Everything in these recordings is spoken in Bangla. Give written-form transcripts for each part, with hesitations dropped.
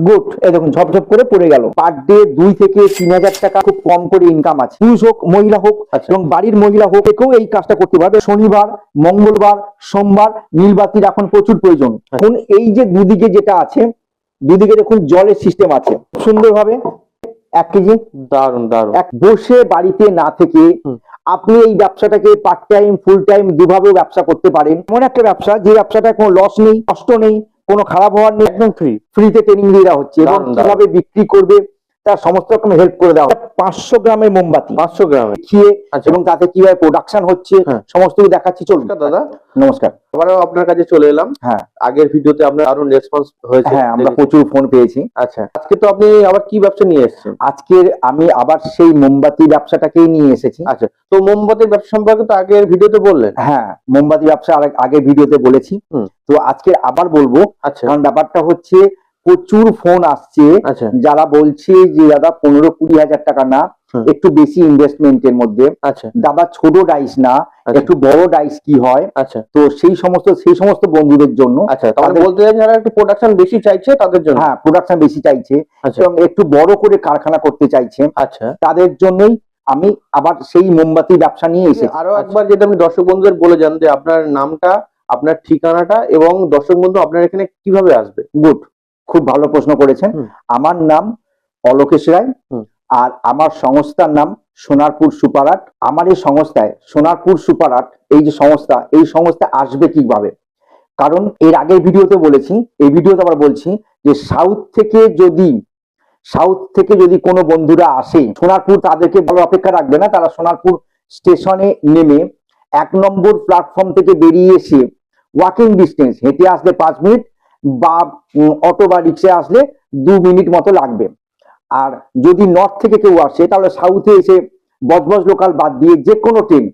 গুড। এই দেখুন ঝপঝপ করে পড়ে গেল। পার ডে 2 থেকে 3,000 টাকা খুব কম করে ইনকাম আছে। পুরুষ হোক মহিলা হোক এবং বাড়ির মহিলা হোক, কেউ এই কাজটা করতে পারবে। শনিবার, মঙ্গলবার, সোমবার নীলবাতির এখন প্রচুর প্রয়োজন। এখন এই যে দুদিকে যেটা আছে, দুদিকে দেখুন জলের সিস্টেম আছে সুন্দরভাবে। 1 কেজি দারুন দারুন। বসে বাড়িতে না থেকে আপনি এই ব্যবসাটাকে পার্ট টাইম ফুল টাইম দুভাবেও ব্যবসা করতে পারেন। এমন একটা ব্যবসা যে ব্যবসাটা কোনো লস নেই, কষ্ট নেই, কোনো খারাপ হওয়ার নেই, একদম ফ্রিতে ট্রেনিং দিয়ে দেওয়া হচ্ছে এবং কিভাবে বিক্রি করবে তার সমস্ত রকম হেল্প করে দেওয়া। 500 গ্রামের মোমবাতি, 500 গ্রামে দেখিয়ে এবং তাতে কিভাবে প্রোডাকশন হচ্ছে সমস্ত কিছু দেখাচ্ছি। চলুন দাদা। নমস্কার। আবারও আপনার কাছে চলে এলাম। হ্যাঁ, আগের ভিডিওতে আপনার দারুণ রেসপন্স হয়েছে। হ্যাঁ, আমরা প্রচুর ফোন পেয়েছি। আচ্ছা, আজকে তো আপনি আবার কি ব্যবসা নিয়ে এসেছেন? আজকের আমি আবার সেই মোমবাতি ব্যবসাটাকেই নিয়ে এসেছি। আচ্ছা, তো মোমবাতির ব্যবসা সম্পর্কে তো আগের ভিডিওতে বললেন। হ্যাঁ, মোমবাতি ব্যবসা আগের ভিডিওতে বলেছি। তো আজকে আবার বলবো। আচ্ছা, কারণ ব্যাপারটা হচ্ছে প্রচুর ফোন আসছে যারা বলছে যে দাদা 15-20 হাজার টাকা না, একটু বেশি ইনভেস্টমেন্টের মধ্যে। আচ্ছা দাদা ছোট ডাইস না, একটু বড় ডাইস কি হয়। আচ্ছা, তো সেই সমস্ত বন্ধুদের জন্য। আচ্ছা, তাহলে বলতে চাই যারা একটু প্রোডাকশন বেশি চাইছে তাদের জন্য। হ্যাঁ, প্রোডাকশন বেশি চাইছে এবং একটু বড় করে কারখানা করতে চাইছে। আচ্ছা, তাদের জন্যই আমি আবার সেই মোমবাতি ব্যবসা নিয়ে এসেছি। আরো একবার যেটা আমি দর্শক বন্ধুদের বলে যান যে আপনার নামটা, আপনার ঠিকানাটা এবং দর্শক বন্ধু আপনার এখানে কিভাবে আসবে। গুড, খুব ভালো প্রশ্ন করেছেন। আমার নাম অলোকেশ রায় আর আমার সংস্থার নাম সোনারপুর সুপার আর্ট। আমার এই সংস্থায় সোনারপুর সুপার আর্ট এই যে সংস্থা, এই সংস্থা আসবে কিভাবে? কারণ এর আগের ভিডিওতে বলেছি, এই ভিডিওতে আবার বলছি যে সাউথ থেকে যদি কোনো বন্ধুরা আসে সোনারপুর, তাদেরকে ভালো অপেক্ষা রাখবে না। তারা সোনারপুর স্টেশনে নেমে 1 নম্বর প্ল্যাটফর্ম থেকে বেরিয়ে এসে ওয়াকিং ডিস্টেন্স হেঁটে আসলে 5 মিনিট বা অটো বা রিক্সা আসলে 2 মিনিট মতো লাগবে। আর যদি নর্থ থেকে কেউ আসে তাহলে সাউথে এসে বজবজ লোকাল বাদ দিয়ে যে কোনো train,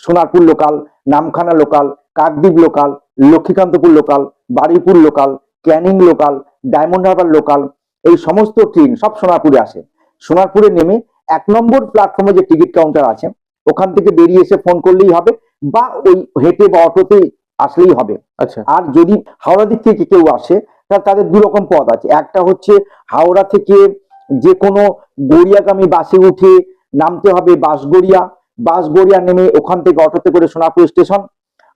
Sonarpur local, Namkhana local, Kakdwip local, Lakshmikantapur local, Baruipur local, Canning local, diamond Harbour local, এই সমস্ত ট্রেন সব সোনারপুরে আসে। সোনারপুরে নেমে 1 নম্বর প্ল্যাটফর্মে যে টিকিট কাউন্টার আছে ওখান থেকে বেরিয়ে এসে ফোন করলেই হবে বা ওই হেঁটে বা অটোতে আসলেই হবে। আচ্ছা, আর যদি হাওড়া দিক থেকে কেউ আসে তাহলে তাদের 2 রকম পথ আছে। একটা হচ্ছে হাওড়া থেকে যে কোনো গড়িয়াগামী বাসে উঠে নামতে হবে বাসগড়িয়া নেমে ওখান থেকে অটোতে করে সোনারপুর স্টেশন।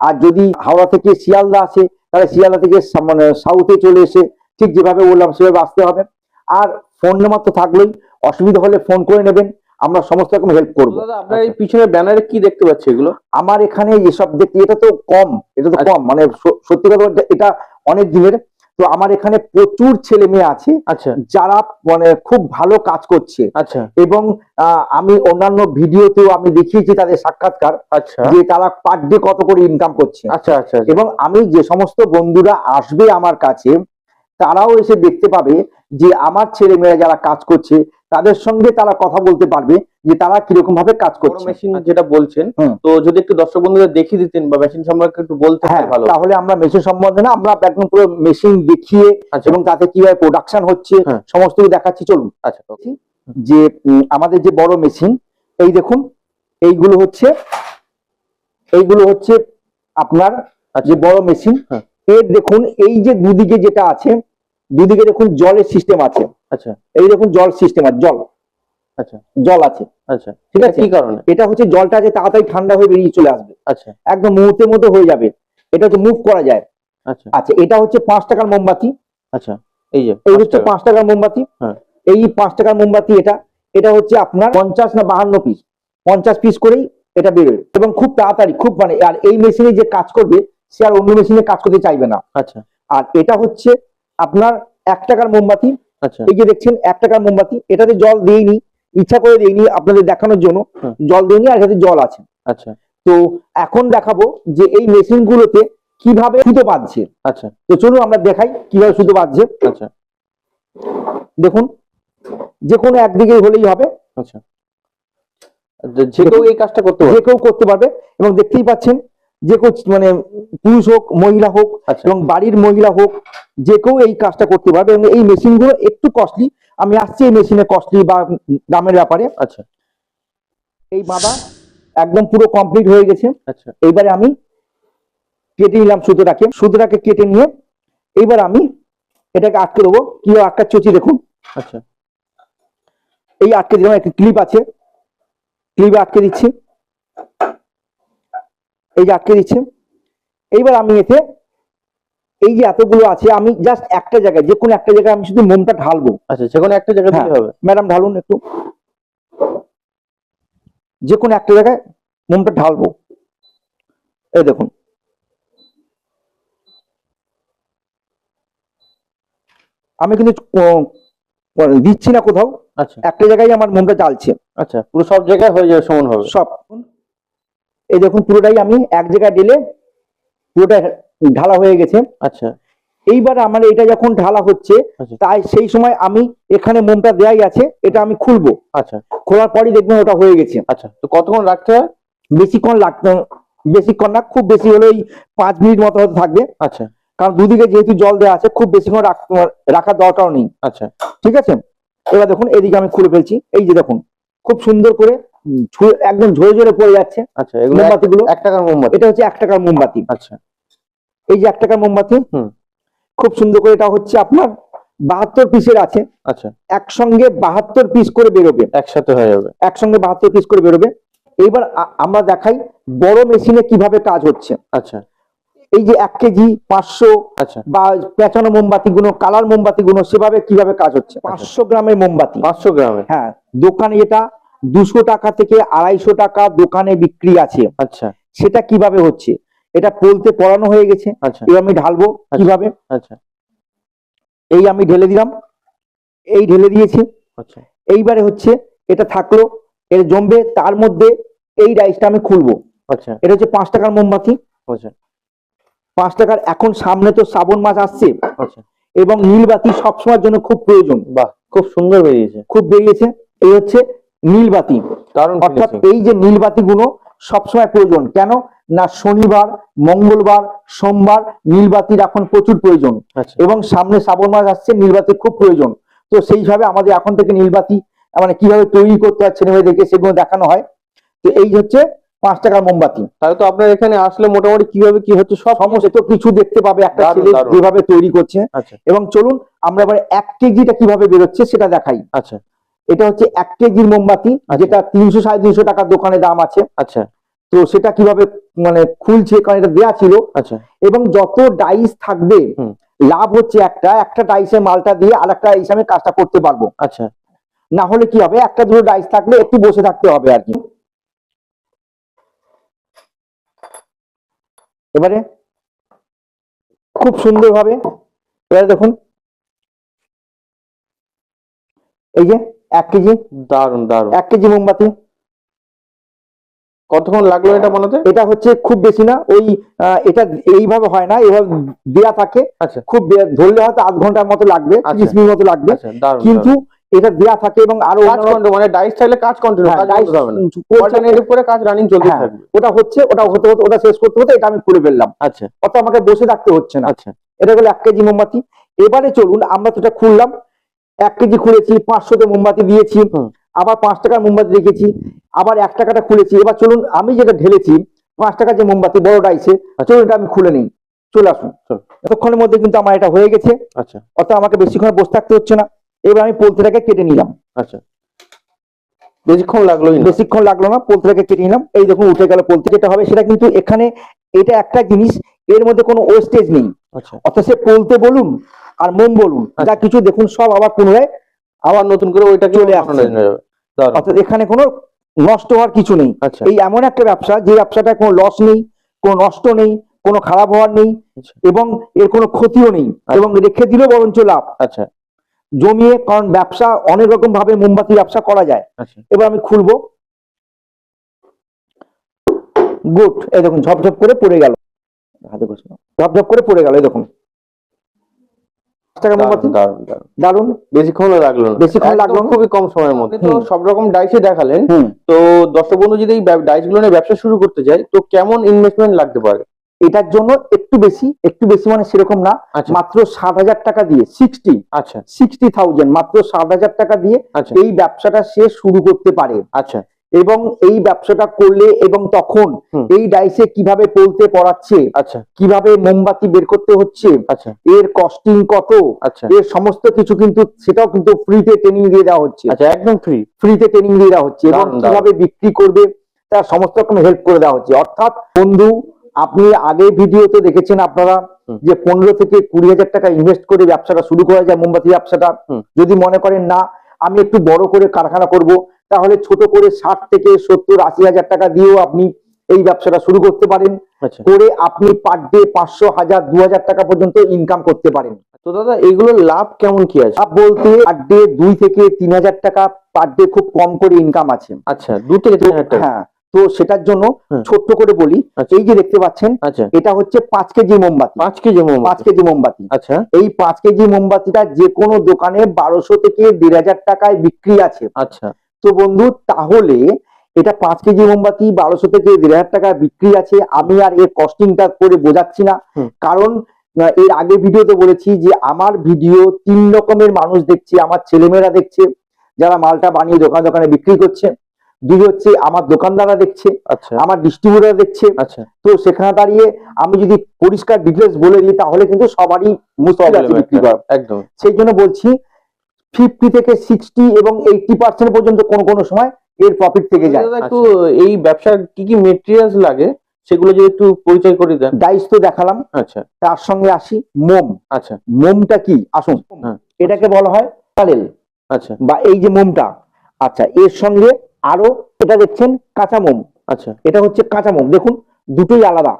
আর যদি হাওড়া থেকে শিয়ালদা আসে তাহলে শিয়ালদা থেকে মানে সাউথে চলে এসে ঠিক যেভাবে বললাম সেভাবে আসতে হবে। আর ফোন নাম্বার তো থাকলেই, অসুবিধা হলে ফোন করে নেবেন, আমরা সমস্ত রকম হেল্প করবো। দাদা আপনার এই পিছনে ব্যানারে কি দেখতে পাচ্ছি এগুলো? আমার এখানে এসব দেখতে, এটা তো কম মানে সত্যি কথা বলতে এটা অনেক দিনের। তো আমার এখানে প্রচুর ছেলে মেয়ে আছে যারা মানে খুব ভালো কাজ করছে। এবং আমি অন্যান্য ভিডিওতেও আমি দেখিয়েছি তাদের সাক্ষাৎকার, যে তারা পার ডে কত করে ইনকাম করছে। এবং আমি যে সমস্ত বন্ধুরা আসবে আমার কাছে তারাও এসে দেখতে পাবে যে আমার ছেলে মেয়েরা যারা কাজ করছে তাদের সঙ্গে তারা কথা বলতে পারবে যে তারা কিরকম ভাবে কাজ করছে। মেশিন যেটা বলছেন, তো যদি একটু দর্শক বন্ধুদের দেখিয়ে দিতেন বা মেশিন সম্পর্কে একটু বলতে ভালো। তাহলে আমরা মেশিন সম্বন্ধে না, আমরা একদম পুরো মেশিন দেখিয়ে এবং তাতে কিভাবে প্রোডাকশন হচ্ছে সমস্ত কিছু দেখাচ্ছি। চলুন। আচ্ছা, যে আমাদের যে বড় মেশিন, এই দেখুন এইগুলো হচ্ছে আপনার যে বড় মেশিন। এর দেখুন এই যে দুদিকে যেটা আছে, দুদিকে দেখুন জলের সিস্টেম আছে। এই দেখুন জল সিস্টেম আছে, জল আছে। ঠিক আছে, কি কারণে? এটা হচ্ছে জলটা যে তাড়াতাড়ি ঠান্ডা হয়ে বেরিয়ে চলে আসবে, একদম মুহূর্তের মধ্যে হয়ে যাবে। এটা হচ্ছে মুভ করা যায়। আচ্ছা, এটা হচ্ছে 5 টাকার মোমবাতি। এই হচ্ছে 5 টাকার মোমবাতি। এই 5 টাকার মোমবাতি এটা হচ্ছে আপনার 50 না 52 পিস, 50 পিস করেই এটা বেরোবে এবং খুব তাড়াতাড়ি, খুব মানে। আর এই মেশিনে যে কাজ করবে সে আর অন্য মেশিনে কাজ করতে চাইবে না। আর এটা হচ্ছে আপনার 1 টাকার মোমবাতি। এই যে দেখছেন 1 টাকার মোমবাতি, এটাতে জল দিইনি, ইচ্ছা করে দিইনি, আপনাদের দেখানোর জন্য জল দিইনি, আর এটাতে জল আছে। তো এখন দেখাবো যে এই মেশিন গুলোতে কিভাবে সুতো বাঁধছে। তো চলুন আমরা দেখাই কিভাবে সুতো বাঁধছে। দেখুন, যে কোনো একদিকে হলেই হবে, যে কেউ এই কাজটা করতে পারবে এবং দেখতেই পাচ্ছেন যে কেউ মানে পুরুষ হোক মহিলা হোক এবং বাড়ির মহিলা হোক, যে কেউ এই কাজটা করতে পারবে। এবং এই মেশিন গুলো একটু কস্টলি, আমি আসছি এই মেশিনে কস্টলি বা দামের ব্যাপারে। এই বাঁধা একদম পুরো কমপ্লিট হয়ে গেছে। এইবারে আমি কেটে নিলাম সুতোটাকে কেটে নিয়ে এইবার আমি এটাকে আটকে দেবো, কিভাবে আটকাচ্ছি দেখুন। আচ্ছা, এই আটকে দিলাম, একটা ক্লিপ আছে, ক্লিপে আটকে দিচ্ছি, এই যে আটকে দিচ্ছে। এইবার আমি এতে এই যে এতগুলো আছে, আমি জাস্ট একটা জায়গায়, যে কোনো একটা জায়গায় আমি শুধু মোমটা ঢালবো। আচ্ছা, যে কোনো একটা জায়গায় হ্যাঁ দিতে হবে। ম্যাডাম ঢালুন একটু, যে কোনো একটা জায়গায় মোমটা ঢালবো। এই দেখুন, আমি কিন্তু দিচ্ছি না কোথাও, আচ্ছা, একটা জায়গায় আমার মোমটা জ্বালছে। আচ্ছা, পুরো সব জায়গায় হয়ে যাবে, সমান হবে সব। এই দেখুন পুরোটাই আমি এক জায়গায় ঢেলে পুরোটা ঢালা হয়ে গেছে। আচ্ছা, এইবার আমার এটা যখন ঢালা হচ্ছে, আচ্ছা, তাই সেই সময় আমি এখানে মোমটা দেয়াই আছে, এটা আমি খুলবো। আচ্ছা, খোলার পরই দেখবেন ওটা হয়ে গেছে। আচ্ছা, তো কতক্ষণ রাখতে হয়? বেশিক্ষণ লাগতো, বেশিক্ষণ না, খুব বেশি হলে ওই 5 মিনিট মতো হয়তো থাকবে। আচ্ছা, কারণ দুদিকে যেহেতু জল দেওয়া আছে, খুব বেশিক্ষণ রাখার দরকার নেই। আচ্ছা, ঠিক আছে, এবার দেখুন এদিকে আমি খুলে ফেলছি। এই যে দেখুন খুব সুন্দর করে একদম ঝরে ঝরে পড়ে যাচ্ছে। আচ্ছা, এগুলো মোমবাতিগুলো 1 টাকার মোমবাতি। এটা হচ্ছে 1 টাকার মোমবাতি। আচ্ছা, এই যে 1 টাকার মোমবাতি, খুব সুন্দর করে, এটা হচ্ছে আপনার 72 পিসের আছে। আচ্ছা, একসঙ্গে 72 পিস করে বেরোবে, একসাথে হয়ে যাবে। একসঙ্গে 72 পিস করে বেরোবে। এইবার আমরা দেখাই বড় মেশিনে কিভাবে কাজ হচ্ছে। আচ্ছা, এই যে 1 কেজি 500 আচ্ছা, বা পেঁচানো মোমবাতি গুলো, কালার মোমবাতি গুলো, সেভাবে কিভাবে কাজ হচ্ছে। 500 গ্রামের মোমবাতি, 500 গ্রামে। হ্যাঁ, দোকানে এটা 200 টাকা থেকে 250 টাকা দোকানে বিক্রি আছে। আচ্ছা, সেটা কিভাবে হচ্ছে, এটা বলতে পড়ানো হয়ে গেছে। আচ্ছা, এবার আমি ঢালবো কিভাবে। আচ্ছা, এই আমি ঢেলে দিলাম, এই ঢেলে দিয়েছি। আচ্ছা, এইবারে হচ্ছে এটা থাকলো, এটা জমবে, তার মধ্যে এই রাইসটা আমি খুলবো। আচ্ছা, এটা হচ্ছে 5 টাকার মোমবাতি, আচ্ছা, 5 টাকার। এখন সামনে তো শ্রাবণ মাস আসছে, আচ্ছা, এবং নীলবাতি সবসময়ের জন্য খুব প্রয়োজন। বাহ, খুব সুন্দর বেরিয়েছে। খুব বেরিয়েছে। এই হচ্ছে নীলবাতি, দারুণ অর্থাৎ finishing। এই যে নীলবাতি গুলো সবসময় প্রয়োজন। কেন না, শনিবার, মঙ্গলবার, সোমবার নীলবাতির এখন প্রচুর প্রয়োজন, আচ্ছা, এবং সামনে শ্রাবণ মাস আসছে, নীলবাতির খুব প্রয়োজন। তো সেইভাবে আমাদের এখন থেকে নীলবাতি মানে কিভাবে তৈরি করতে হয় ছেলেমেয়েদেরকে সেগুলো দেখানো হয়। তো এই হচ্ছে 5 টাকার মোমবাতি। তাহলে তো আপনার এখানে আসলে মোটামুটি কিভাবে কি হচ্ছে সব সমস্ত কিছু দেখতে পাবে একটা দারুণ, ছেলে দারুণ। যেভাবে তৈরি করছে। আচ্ছা, এবং চলুন আমরা এবার 1 কেজিটা কিভাবে বেরোচ্ছে সেটা দেখাই। আচ্ছা, এটা হচ্ছে 1 কেজির মোমবাতি, যেটা 300 350 টাকা দোকানে দাম আছে। আচ্ছা, তো সেটা কিভাবে মানে খুলছে, কারণ এটা দেয়া ছিল। আচ্ছা, এবং যত ডাইস থাকবে লাভ হচ্ছে একটা ডাইসের মালটা দিয়ে আরেকটা ডাইস আমি কাজটা করতে পারবো। আচ্ছা, না হলে কি হবে, একটা দুটো ডাইস থাকলে একটু বসে থাকতে হবে আর কি। এবারে খুব সুন্দর ভাবে, এবারে দেখুন এই যে 1 কেজি, দারুণ, দারুণ। 1 কেজি মোমবাতি। কতক্ষণ লাগলো এটা বানাতে? এটা হচ্ছে খুব বেশি না, ওই এটা এইভাবে হয় না, এভাবে দেয়া থাকে। আচ্ছা, খুব ধরলে হয়তো 1/2 ঘন্টার মতো লাগবে, 30 মিনিট মতো লাগবে। আচ্ছা, দারুণ। কিন্তু এটা দেয়া থাকে এবং আরো কাজ কন্টিনিউ, মানে ডাইস থাকলে কাজ কন্টিনিউ, হ্যাঁ, কাজ ডাইস করতে হবে না, করছে, অল্টারনেটিভ করে কাজ রানিং চলতে হ্যাঁ, থাকবে। ওটা হচ্ছে, ওটা হতে হতে ওটা শেষ করতে হতে এটা আমি খুলে ফেললাম। আচ্ছা, অর্থাৎ আমাকে বসে থাকতে হচ্ছে না। আচ্ছা, এটা হলো 1 কেজি মোমবাতি। এবারে চলুন আমরা তো এটা খুললাম, 1 কেজি খুলেছি, 500তে মোমবাতি দিয়েছি, আবার 5 টাকার মোমবাতি রেখেছি, আবার 1 টাকাটা খুলেছি। এবার চলুন আমি যেটা ঢেলেছি 5 টাকার যে মোমবাতি বড় ডাইসে, চলুন এটা আমি খুলে নিই। চলে আসুন। এতক্ষণের মধ্যে কিন্তু আমার এটা হয়ে গেছে। আচ্ছা, অর্থাৎ আমাকে বেশিক্ষণ বসে থাকতে হচ্ছে না। এবার আমি পোলতিটাকে কেটে নিলাম। আচ্ছা, বেশিক্ষণ লাগলোই না, বেশিক্ষণ লাগলো না, পোলতিটাকে কেটে নিলাম। এই দেখুন উঠে গেল পোলতি। যেটা হবে সেটা কিন্তু এখানে এটা একটা জিনিস, এর মধ্যে কোনো ওয়েস্টেজ নেই। আচ্ছা, অর্থাৎ সে পোলতে বলুন আর মোম বলুন, যা কিছু দেখুন সব আবার পুনরায় আবার নতুন করে ওইটাকে চলে বানানো আসছে। যাবে। দারুণ। অর্থাৎ এখানে কোনো নষ্ট হওয়ার কিছু নেই। আচ্ছা, এই এমন একটা ব্যবসা, যে ব্যবসাটা কোনো লস নেই, কোনো নষ্ট নেই, কোনো খারাপ হওয়ার নেই, আচ্ছা, এবং এর কোনো ক্ষতিও নেই, এবং রেখে দিলেও বরঞ্চ লাভ আচ্ছা, জমিয়ে। কারণ ব্যবসা অনেক রকম ভাবে মোমবাতি ব্যবসা করা যায়। আচ্ছা, এবার আমি খুলবো। গুড, এই দেখুন ঝপঝপ করে পড়ে গেল, হাতে বসে ঝপঝপ করে পড়ে গেল। এই দেখুন 5 টাকার মোমবাতি, দারুণ, দারুণ, দারুণ। দারুন। বেশিক্ষণ লাগলো না, বেশিক্ষণ লাগলো একদম না। খুবই কম সময়ের মধ্যে। তো সব রকম ডাইসে দেখালেন, তো দর্শক বন্ধু যদি এই ডাইস গুলো নিয়ে ব্যবসা শুরু করতে যায় তো কেমন ইনভেস্টমেন্ট লাগতে পারে? এটার জন্য একটু বেশি মানে সেরকম না, আচ্ছা, মাত্র 60,000 টাকা দিয়ে, আচ্ছা, 60,000, মাত্র 60,000 টাকা দিয়ে আচ্ছা, এই ব্যবসাটা সে শুরু করতে পারে। আচ্ছা, এবং এই ব্যবসাটা করলে এবং তখন এই ডাইসে কিভাবে পলতে পড়াচ্ছে, আচ্ছা কিভাবে মোমবাতি বের করতে হচ্ছে, আচ্ছা এর কস্টিং কত, আচ্ছা এর সমস্ত কিছু কিন্তু সেটাও কিন্তু ফ্রিতে ট্রেনিং দিয়ে দেওয়া হচ্ছে। আচ্ছা একদম ফ্রিতে ট্রেনিং দিয়ে দেওয়া হচ্ছে এবং দারুণ, কিভাবে বিক্রি করবে তার সমস্ত রকম হেল্প করে দেওয়া হচ্ছে। অর্থাৎ বন্ধু, আপনি আগে ভিডিওতে দেখেছেন আপনারা যে 15 থেকে 20,000 টাকা ইনভেস্ট করে ব্যবসাটা শুরু করা যায়, মোমবাতি ব্যবসাটা। যদি মনে করেন না আমি একটু বড় করে কারখানা করব, তাহলে ছোট করে 60 থেকে 70-80,000 টাকা দিয়েও আপনি এই ব্যবসাটা শুরু করতে পারেন। আচ্ছা করে আপনি পার ডে 500, 1000, 2000 টাকা পর্যন্ত ইনকাম করতে পারেন। তো দাদা এইগুলোর লাভ কেমন কি আছে? লাভ বলতে পার ডে 2 থেকে 3,000 টাকা পার ডে খুব কম করে ইনকাম আছে। আচ্ছা 2 থেকে 3,000 টাকা। হ্যাঁ, তো সেটার জন্য ছোট্ট করে বলি, আচ্ছা। এই যে দেখতে পাচ্ছেন আচ্ছা এটা হচ্ছে 5 কেজি মোমবাতি। 5 কেজি মোমবাতি। 5 কেজি মোমবাতি। আচ্ছা এই 5 কেজি মোমবাতিটা যে কোনো দোকানে 1200 থেকে 1,500 টাকায় বিক্রি আছে। আচ্ছা তো বন্ধু, তাহলে এটা 5 কেজি মোমবাতি 1200 থেকে 1,500 টাকায় বিক্রি আছে। আমি আর এর কস্টিংটা করে বোঝাচ্ছি না, কারণ এর আগে ভিডিওতে বলেছি যে আমার ভিডিও 3 রকমের মানুষ দেখছে। আমার ছেলেমেয়েরা দেখছে যারা মালটা বানিয়ে দোকানে দোকানে বিক্রি করছে, 2 হচ্ছে আমার দোকানদাররা দেখছে, আচ্ছা আমার ডিস্ট্রিবিউটর দেখছে। আচ্ছা তো সেখানে দাঁড়িয়ে আমি যদি পরিষ্কার ডিটেলস বলে দিই তাহলে কিন্তু সবারই মুশকিল আছে বিক্রি করা। একদম। সেই জন্য বলছি 50 থেকে 60 এবং 80% পর্যন্ত কোন কোন সময় এর প্রফিট থেকে যায়। দাদা একটু এই ব্যবসার কি কি মেটেরিয়ালস লাগে সেগুলো যদি একটু পরিচয় করে দেন। ডাইস তো দেখালাম, আচ্ছা তার সঙ্গে আসি মোম। আচ্ছা মোমটা কি আসুন, এটাকে বলা হয় প্যারেল আচ্ছা বা এই যে মোমটা। আচ্ছা, এর সঙ্গে আরো এটা দেখছেন কাঁচা মোম। আচ্ছা এটা হচ্ছে কাঁচা মোম, দেখুন দুটোই আলাদা,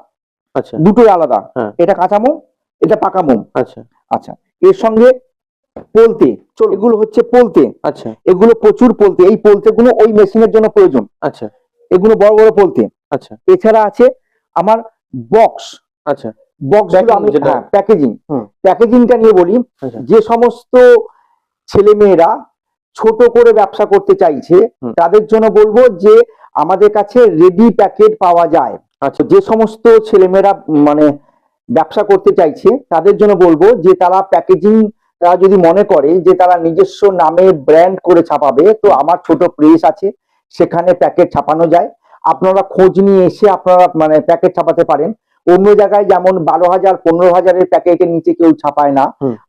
আচ্ছা দুটোই আলাদা। হ্যাঁ। এটা কাঁচা মোম, এটা পাকা মোম। আচ্ছা আচ্ছা, এর সঙ্গে পোলতে, এগুলো হচ্ছে পোলতে। আচ্ছা এগুলো প্রচুর পোলতে, এই পোলতে গুলো ওই মেশিনের জন্য প্রয়োজন। আচ্ছা এগুলো বড় বড় পোলতে। আচ্ছা এছাড়া আছে আমার বক্স। আচ্ছা বক্স আমি প্যাকেজিং, হুম। প্যাকেজিংটা নিয়ে বলি। আচ্ছা। যে সমস্ত ছেলেমেয়েরা ছোট করে ব্যবসা করতে চাইছে তাদের জন্য বলবো যে আমাদের কাছে রেডি প্যাকেট পাওয়া যায়। আচ্ছা যে সমস্ত ছেলেমেয়েরা মানে ব্যবসা করতে চাইছে তাদের জন্য বলবো যে তারা প্যাকেজিং, তারা যদি মনে করে যে তারা নিজস্ব নামে ব্র্যান্ড করে ছাপাবে, তো আমার ছোট প্রেস আছে, সেখানে প্যাকেট ছাপানো যায়। আপনারা খোঁজ নিয়ে এসে আপনারা মানে প্যাকেট ছাপাতে পারেন। অন্য জায়গায় যেমন 12,000, 15,000 প্যাকেটের নিচে কেউ ছাপায় না,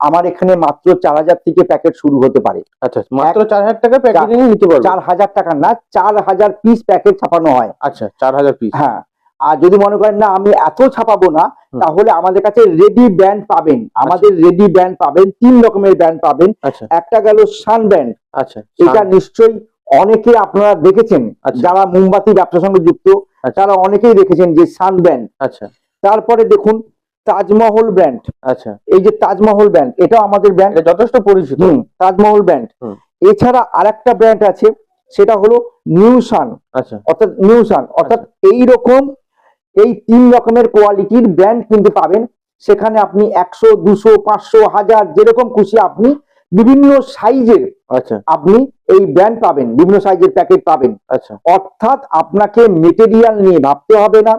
আমার এখানে মাত্র 4,000 থেকে প্যাকেট শুরু হতে পারে। আচ্ছা মাত্র 4,000 টাকা প্যাকেজিং নিতে পারবে? 4,000 টাকা না, 4,000 পিস প্যাকেট ছাপানো হয়। আচ্ছা 4,000 পিস। হ্যাঁ, আর যদি মনে করেন না আমি এত ছাপাবো না, তাহলে আমাদের কাছে রেডি ব্যান্ড পাবেন। আমাদের রেডি ব্যান্ড পাবেন, 3 রকমের ব্যান্ড পাবেন। আচ্ছা একটা গেল সান ব্যান্ড। আচ্ছা এটা নিশ্চয়ই অনেকে আপনারা দেখেছেন, যারা মোমবাতি ব্যবসার সঙ্গে যুক্ত তারা অনেকেই দেখেছেন যে সান ব্যান্ড। আচ্ছা তারপরে দেখুন তাজমহল ব্র্যান্ড। আচ্ছা এই যে তাজমহল ব্র্যান্ড, এটাও আমাদের ব্র্যান্ড, যথেষ্ট পরিচিত। তাজমহল ব্র্যান্ড। এছাড়া আরেকটা ব্র্যান্ড আছে, সেটা হলো নিউ সান। আচ্ছা অর্থাৎ নিউ সান, অর্থাৎ এইরকম এই 3 রকমের কোয়ালিটির ব্র্যান্ড কিন্তু পাবেন। সেখানে আপনি 100, 200, 500, 1000 যেরকম খুশি আপনি বিভিন্ন সাইজের আচ্ছা আপনি এই ব্র্যান্ড পাবেন, বিভিন্ন সাইজের প্যাকেট পাবেন। আচ্ছা অর্থাৎ আপনাকে মেটেরিয়াল নিয়ে ভাবতে হবে না,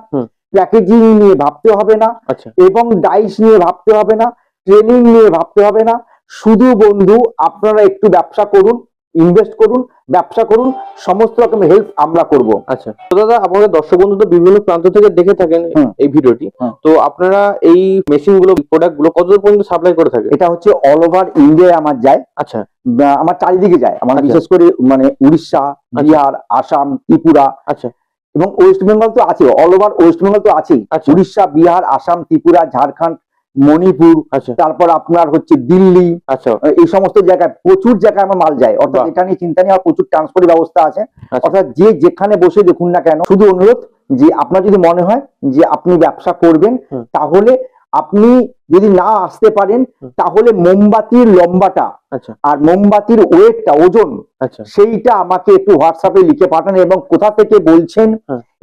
প্যাকেজিং নিয়ে ভাবতে হবে না, আচ্ছা এবং ডাইস নিয়ে ভাবতে হবে না, ট্রেনিং নিয়ে ভাবতে হবে না। শুধু বন্ধু আপনারা একটু ব্যবসা করুন, ইনভেস্ট করুন, ব্যবসা করুন, সমস্ত রকম হেল্প আমরা করব। আচ্ছা, তো দাদা আমাদের দর্শক বন্ধু তো বিভিন্ন প্রান্ত থেকে দেখে থাকেন এই ভিডিওটি, তো আপনারা এই মেশিন গুলো, প্রোডাক্ট গুলো কতদূর পর্যন্ত সাপ্লাই করে থাকেন? এটা হচ্ছে অল ওভার ইন্ডিয়ায় আমার যায়। আচ্ছা, আমার চারিদিকে যায়, আমার বিশেষ করে মানে উড়িষ্যা, বিহার, আসাম, ত্রিপুরা, আচ্ছা, এবং ওয়েস্ট বেঙ্গল তো আছে, অল ওভার ওয়েস্ট বেঙ্গল তো আছেই। উড়িষ্যা, বিহার, আসাম, ত্রিপুরা, ঝাড়খণ্ড, মণিপুর, তারপর আপনার হচ্ছে দিল্লি, এই সমস্ত জায়গায় প্রচুর জায়গায় আমার মাল যায়। অর্থাৎ এটা নিয়ে চিন্তা নেই, আর প্রচুর ট্রান্সপোর্টের ব্যবস্থা আছে। অর্থাৎ যে যেখানে বসে দেখুন না কেন, শুধু অনুরোধ যে আপনার যদি মনে হয় যে আপনি ব্যবসা করবেন, তাহলে আপনি যদি না আসতে পারেন তাহলে মোমবাতির লম্বাটা আর মোমবাতির ওয়েটটা, ওজন, সেইটা আমাকে একটু হোয়াটসঅ্যাপে লিখে পাঠান, এবং কোথা থেকে বলছেন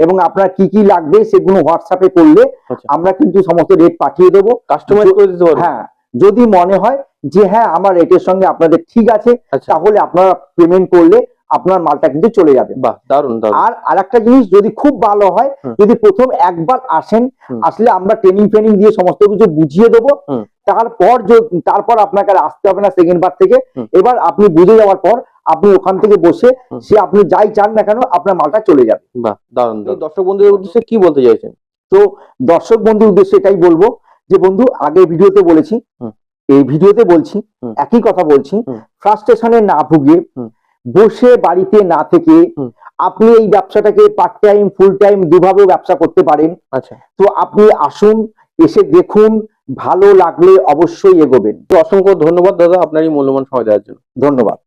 এবং আপনার কি কি লাগবে সেগুলো হোয়াটসঅ্যাপে করলে আমরা কিন্তু সমস্ত রেট পাঠিয়ে দেবো, কাস্টমাইজ করে দিতে পারবো। হ্যাঁ, যদি মনে হয় যে হ্যাঁ আমার রেটের সঙ্গে আপনাদের ঠিক আছে, তাহলে আপনারা পেমেন্ট করলে আপনার মালটা কিন্তু চলে যাবে। বাহ, দারুণ দারুণ। আর আরেকটা জিনিস যদি খুব ভালো হয়, যদি প্রথম একবার আসেন, আসলে আমরা ট্রেনিং দিয়ে সমস্ত কিছু বুঝিয়ে দেবো। তারপর আপনাকে আর আসতে হবে না সেকেন্ড বার থেকে। এবার আপনি বুঝে যাওয়ার পর আপনি ওখান থেকে বসে আপনি যাই চান না কেন আপনার মালটা চলে যাবে। বাহ, দারুণ। দর্শক বন্ধুদের উদ্দেশ্যে কি বলতে চাইছেন? তো দর্শক বন্ধুর উদ্দেশ্যে এটাই বলবো যে বন্ধু, আগের ভিডিওতে বলেছি, এই ভিডিওতে বলছি, একই কথা বলছি, ফ্রাস্ট্রেশনে না ভুগে, বসে বাড়িতে না থেকে আপনি এই ব্যবসাটাকে পার্ট টাইম ফুল টাইম দুভাবেও ব্যবসা করতে পারেন। আচ্ছা, তো আপনি আসুন, এসে দেখুন, ভালো লাগলে অবশ্যই এগোবেন। তো অসংখ্য ধন্যবাদ দাদা আপনার এই মূল্যবান সময় দেওয়ার জন্য। ধন্যবাদ।